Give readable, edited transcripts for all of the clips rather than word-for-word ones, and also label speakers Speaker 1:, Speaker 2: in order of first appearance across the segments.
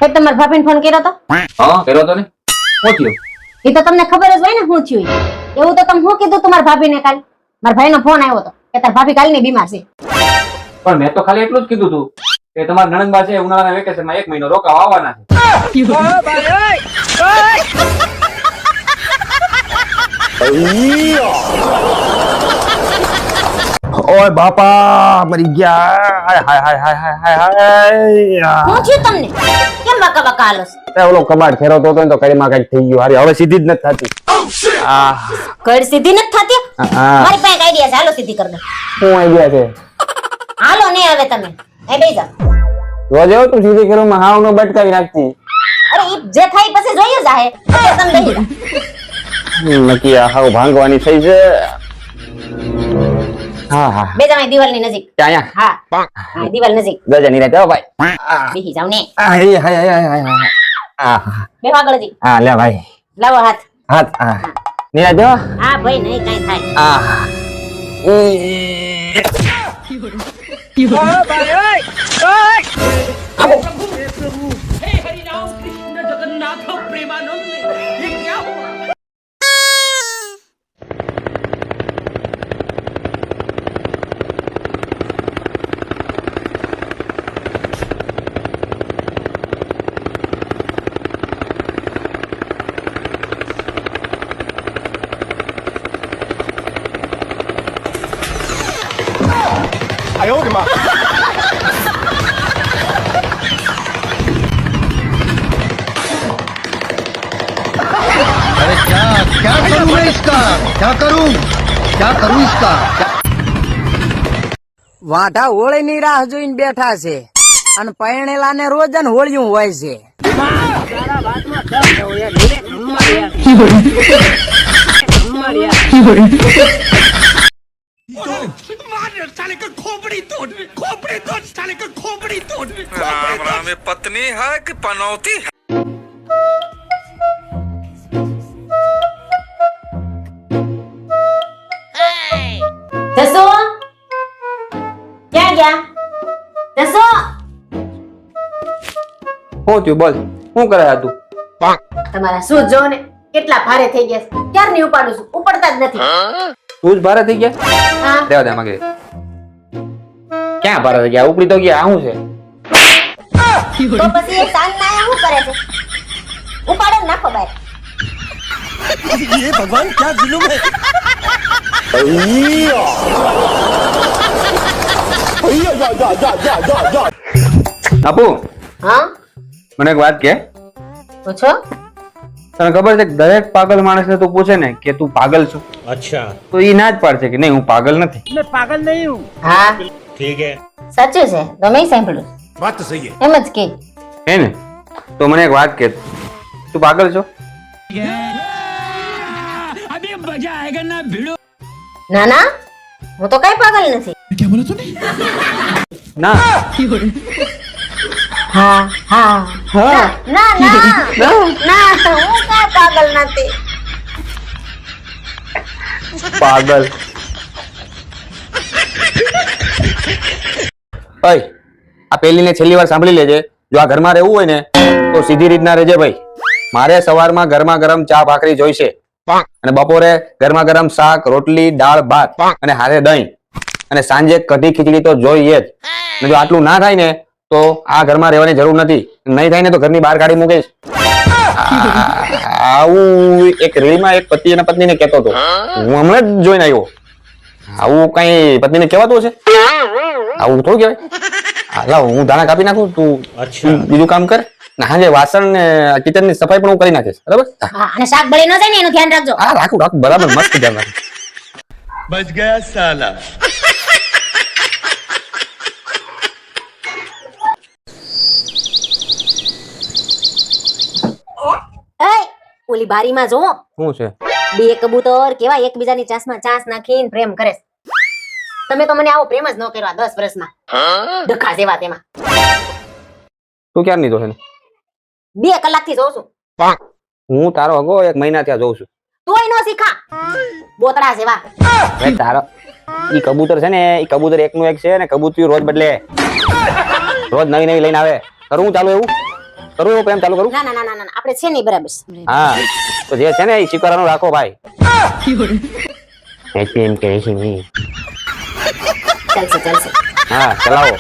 Speaker 1: તે તમાર ભાભીને ફોન કર્યો તો?
Speaker 2: હા કર્યો તો ને. શું થયું?
Speaker 1: એ તો તમને ખબર જ હોય ને શું થયું ઈ. એવું તો તમે શું કીધું તમારા ભાભીને કાલ? મારા ભાઈનો ફોન આવ્યો તો કે તાર ભાભી કાલની બીમાર છે.
Speaker 2: પણ મેં તો ખાલી એટલું જ કીધું તું કે તમારા નણંદબા છે ઉનાળાના વેકેશનમાં 1 મહિનો રોકાવા આવવાના છે.
Speaker 3: ઓય બાપા મરી ગયા. હાય હાય હાય હાય હાય હાય.
Speaker 1: શું થયું તમને? કેમ બકા બકા હાલો છો?
Speaker 3: એ ઓલો કબાટ ફેરવતો હતો ને તો કડીમાં કઈક થઈ ગયું. હારી હવે સીધી જ નથી થતી.
Speaker 1: ઘર સીધી નથી થતી?
Speaker 3: હા.
Speaker 1: મારી પાસે આઈડિયા છે, હાલો સીધી કરી દો.
Speaker 3: શું આઈડિયા છે?
Speaker 1: હાલો ને હવે તમે એ બેસી જાઓ.
Speaker 3: રોજ તું સીધી કરું માં હાવ નો બટકાવી નાખતી.
Speaker 1: અરે ઈ જે થાય પછી જોઈએ જાહે. તમે બેસી જાઓ.
Speaker 3: નકી આ હાવ ભાંગવાની થઈ છે. હા હા.
Speaker 1: બે જણા દિવાલની નજીક.
Speaker 3: ક્યાં
Speaker 1: હા હા દિવાલ નજીક
Speaker 3: ગજા ની રાતે હો ભાઈ.
Speaker 1: બેસી જાવ ને.
Speaker 3: આ હે હાય હાય હાય હાય. આ
Speaker 1: બે આગળ જી.
Speaker 3: હા લે ભાઈ.
Speaker 1: લાવો હાથ.
Speaker 3: હાથ આ. નિરાતે હો.
Speaker 1: હા ભાઈ નહીં કાઈ થાય.
Speaker 3: આ
Speaker 4: अरे क्या करूं मैं इसका क्या करूं इसका
Speaker 5: વાઢા હોળીની રાહ જોઈને બેઠા છે અને પૈણેલાને રોજ ને હોળિયું હોય છે.
Speaker 6: राम राम ये पत्नी है कि पनौती है?
Speaker 1: જસો ક્યાં ગયા? જસો
Speaker 2: શું થયું બોલ? શું કરે આ તું?
Speaker 1: તમારા શું જો ને કેટલા ભારે થઈ ગયા છે. ક્યારની ઉપાડું છું, ઉપડતા જ નથી.
Speaker 2: તું જ ભારે થઈ ગયા?
Speaker 1: હા
Speaker 2: દેવા દે માગે. ક્યાં ભારે થઈ ગયા? ઉપડી તો ગયા. આ શું છે?
Speaker 1: તો પછી એ સાંજ ના આયા શું કરે છે? ઉપાડે જ નાખો બહાર.
Speaker 4: ये भगवान क्या जुलूम है
Speaker 2: આપુ
Speaker 1: હા
Speaker 2: મને એક વાત કે.
Speaker 1: પૂછો.
Speaker 2: તને ખબર છે કે દરેક પાગલ માણસને તું પૂછે ને કે તું પાગલ છો,
Speaker 7: अच्छा
Speaker 2: તો ઈ ના જ પાડશે કે નહીં હું પાગલ નથી.
Speaker 1: હા
Speaker 7: ठीक है
Speaker 1: સાચું છે, તો મેં સાંભળ્યું.
Speaker 6: बात तो सही है.
Speaker 1: એમ જ કે
Speaker 2: હે ને? તો મને એક વાત કે, તું પાગલ છો?
Speaker 1: ના ના હું તો કઈ પાગલ નથી.
Speaker 2: ના.
Speaker 1: હા હા હા ના ના ના હું કઈ પાગલ નથી.
Speaker 2: પાગલ. ઓય આ પહેલી ને છેલ્લી વાર સાંભળી લેજે, જો આ ઘરમાં રહેવું હોય ને તો સીધી રીતના રહેજે ભાઈ. મારે સવારમાં ગરમા ગરમ ચા ભાખરી જોઈશે અને બપોરે ગરમા ગરમ શાક રોટલી દાળ ભાત અને હારે દહીં અને સાંજે કઢી ખીચડી તો જોઈએ જ. અને જો આટલું ના થાય ને તો આ ઘરમાં રહેવાની જરૂર નથી. નહીં થાય ને તો ઘરની બહાર કાઢી મૂકીશ. આવું એક રેલીમાં એક પતિ અને પત્નીને કહેતો હતો, હું હમણાં જ જોઈને આવ્યો. આવું કઈ પત્નીને કહેવાતું હશે? આવું થોડું કહેવાય. લાવ હું દાણા કાપી નાખું, તું બીજું કામ કર. હાજે વાસણ ને કિચન ની સફાઈ પણ હું કરી નાખીશ, બરાબર?
Speaker 1: હા અને શાક બળી ન જાય ને એનું ધ્યાન રાખજો.
Speaker 2: હા રાખું રાખું, બરાબર, મસ્ત ધ્યાન રાખું.
Speaker 4: बच गया साला
Speaker 1: એય ઓલી બારીમાં જો
Speaker 2: શું છે?
Speaker 1: બે કબૂતર કેવા એકબીજાની ચાંસમાં ચાંસ નાખીને પ્રેમ કરે છે. તમે તો મને આવો પ્રેમ જ ન કર્યો આ 10 વર્ષમાં. ડખા જેવા તેમાં.
Speaker 2: તું ક્યારની જોશે ને?
Speaker 1: 2 કલાકથી જોઉં છું.
Speaker 2: હું તારો અગો 1 મહિના ત્યાં જોઉં છું.
Speaker 1: તોય નો શીખા બોતડા જેવા.
Speaker 2: હવે તારો ઈ કબૂતર છે ને, ઈ કબૂતર એકનું એક છે ને કબૂતરી રોજ બદલે, રોજ નવી નવી લઈને આવે. કરું ચાલુ એવું? કરું એવું પ્રેમ ચાલુ કરું?
Speaker 1: ના ના ના ના ના આપણે છે નહીં બરાબર છે.
Speaker 2: હા તો જે છે ને એ સ્વીકારવાનું રાખો ભાઈ. એમ કે છે નહીં.
Speaker 1: ચાલશે ચાલશે.
Speaker 2: હા ચલાવો.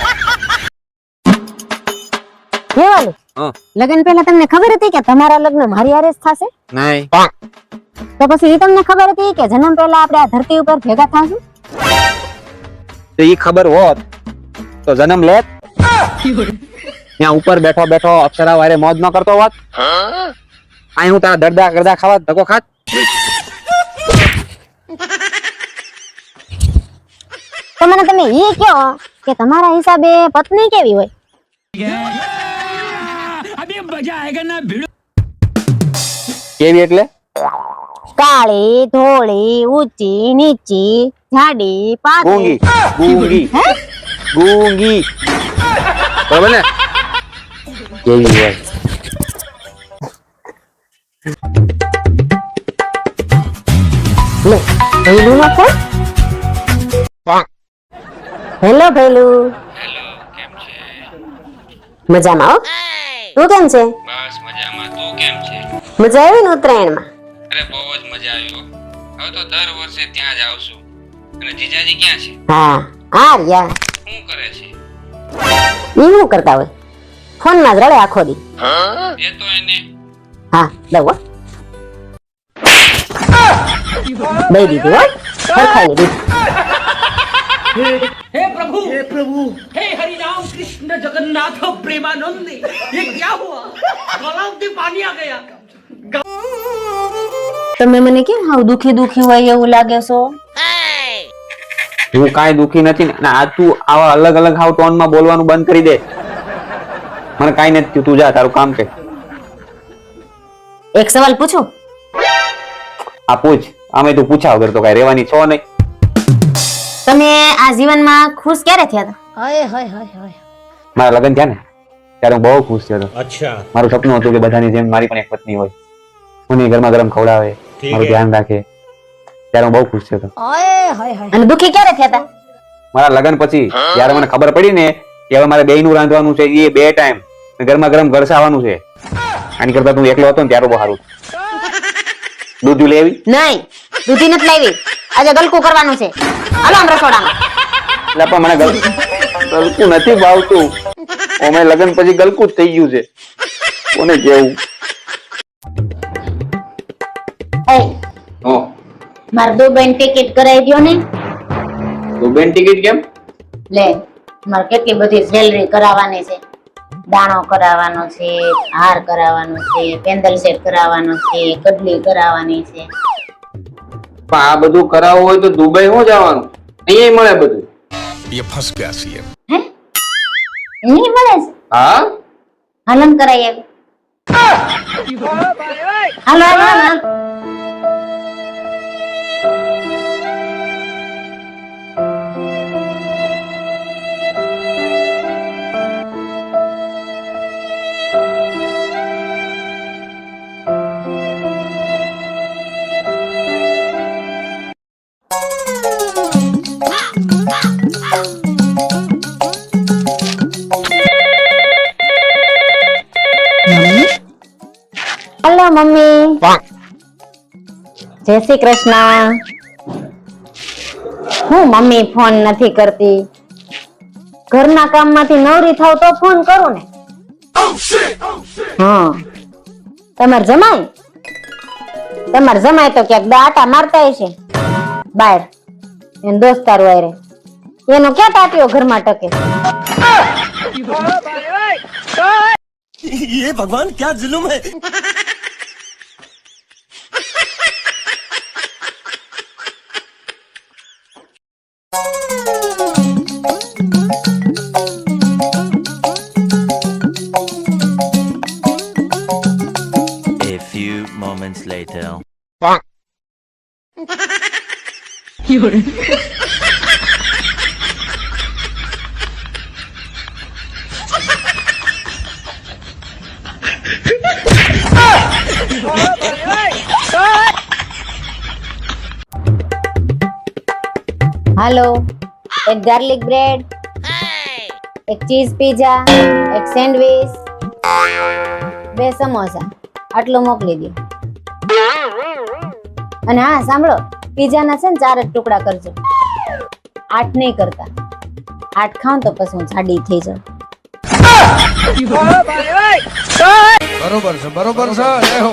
Speaker 1: કેવાલું
Speaker 2: હા.
Speaker 1: લગ્ન પહેલા તમને ખબર હતી કે તમારા લગ્ન મારી હારે જ થશે?
Speaker 2: નહીં.
Speaker 1: તો પછી એ તમને ખબર હતી કે જન્મ પહેલા આપણે આ ધરતી ઉપર ભેગા થાશું?
Speaker 2: તો ઈ ખબર હોત તો જન્મ લેત. ત્યાં ઉપર બેઠો બેઠો અપ્સરા વારે મોજ ન કરતો હોત. અહીં હું તારા દરદા ગરદા ખાવા ધક્કો ખાત.
Speaker 1: તો મને તમે એ કહો કે તમારા હિસાબે પત્ની કેવી હોય?
Speaker 2: કેવી એટલે?
Speaker 1: કાળી, ધોળી, ઊંચી, નીચી, જાડી,
Speaker 2: ગૂંગી.
Speaker 1: પાતળી.
Speaker 2: ગૂંગી. ગૂંગી. બરાબર ને? કેવી હોય?
Speaker 1: લે, ભૈલું નો ફોન? હેલો ભૈલું. મજામાં હો? તું કેમ છે?
Speaker 7: બસ મજામાં. તું કેમ છે?
Speaker 1: મજા આવી ને ઉત્તરાયણમાં?
Speaker 7: અરે બહુ જ મજા આવી હો. હવે તો દર વર્ષે ત્યાં જ આવશું. અને જીજાજી ક્યાં છે?
Speaker 1: હા આ રહ્યા.
Speaker 7: શું કરે છે?
Speaker 1: ઈ શું કરતા હોય? ફોનમાં જ રડે આખો દી.
Speaker 7: એ તો એને
Speaker 1: હા દઉં હો. દઈ દીધી હો. સરખાઈ દીધી.
Speaker 8: हे हरि राम कृष्ण जगन्नाथ प्रेमानंद ये क्या हुआ गलाव में पानी आ गया
Speaker 1: તમે મને કેમ હાવ દુખી દુખી હોય એવું લાગે છો?
Speaker 2: હું કાંઈ દુખી નથી ને. આ તું આવા અલગ અલગ હાવ ટોન માં બોલવાનું બંધ કરી દે. મને કાંઈ નથી થયું. તું જા તારું કામ છે.
Speaker 1: એક સવાલ પૂછું?
Speaker 2: આ પૂછ. આમે તું પૂછા વગર તો કાંઈ રહેવાની છો નહીં.
Speaker 1: તમે આ જીવનમાં ખુશ ક્યારે થયા હતા?
Speaker 2: મારા લગ્ન થયા ને ત્યારે હું બહુ ખુશ થયો હતો. મારું સપનું હતું કે બધાની જેમ મારી પણ એક પત્ની હોય. મને ગરમા ગરમ ખવડાવે, મારું ધ્યાન રાખે. ત્યારે હું બહુ ખુશ થયો હતો.
Speaker 1: અને દુખી ક્યારે થયા હતા?
Speaker 2: મારા લગ્ન પછી જ્યારે મને ખબર પડી ને કે હવે મારે બેયનું રાંધવાનું છે, એ 2 ટાઈમ ગરમા ગરમ ગરસાવાનું છે. આની કરતા તું એકલો હતો ને ત્યારે બહુ સારું. દૂધ લઈ આવી?
Speaker 1: નહીં, દૂધી નથી લાવી. આજે ગલકું કરવાનું છે. હાલો આમ રસોડામાં.
Speaker 2: એટલે પણ મને ગલકું નથી ભાવતું. અમે લગ્ન પછી ગલકું જ થઈ ગયું છે. કોને કેવું?
Speaker 1: મારે દુબઈ ટિકિટ કરાવી દો ને.
Speaker 2: બેન ટિકિટ કેમ?
Speaker 1: લે, મારે કેટલી બધી જ્વેલરી કરાવવાની છે. દાણો કરાવવાનો છે, હાર કરાવવાનો છે, પેન્ડલ સેટ કરાવવાનો છે, કડલી કરાવવાની છે.
Speaker 2: પણ આ બધું કરાવવું હોય તો દુબઈ હું જવાનું? અહીંયા મળે બધું.
Speaker 1: હે? નહીં મળે છે?
Speaker 2: હા
Speaker 1: હાલમ કરાવી આવી. હાલો હાલો હાલો. Hello mummy. જય શ્રી કૃષ્ણ. હું મમ્મી ફોન નથી કરતી. ઘરના કામમાંથી નવરી થાવ તો ફોન કરું ને. હા તમાર જમાય તો ક્યાંક આટા મારતા હશે બહાર એન દોસ્તારો હારે. એનો ક્યાં ટાટિયો ઘરમાં ટકે?
Speaker 4: ये भगवान क्या जुल्म है
Speaker 9: A few moments later.
Speaker 1: હાલો, એક ગાર્લિક બ્રેડ, એક ચીઝ પિઝા, એક સેન્ડવિચ. 2 સમોસા આટલું મોકલી દો. અને હા સાંભળો, પીઝાના છે ને 4 જ ટુકડા કરજો, 8 નહીં કરતા. 8 ખાઉં તો પછી હું જાડી થઈ જાઉં.
Speaker 3: બરોબર છે, બરોબર છે. જય હો.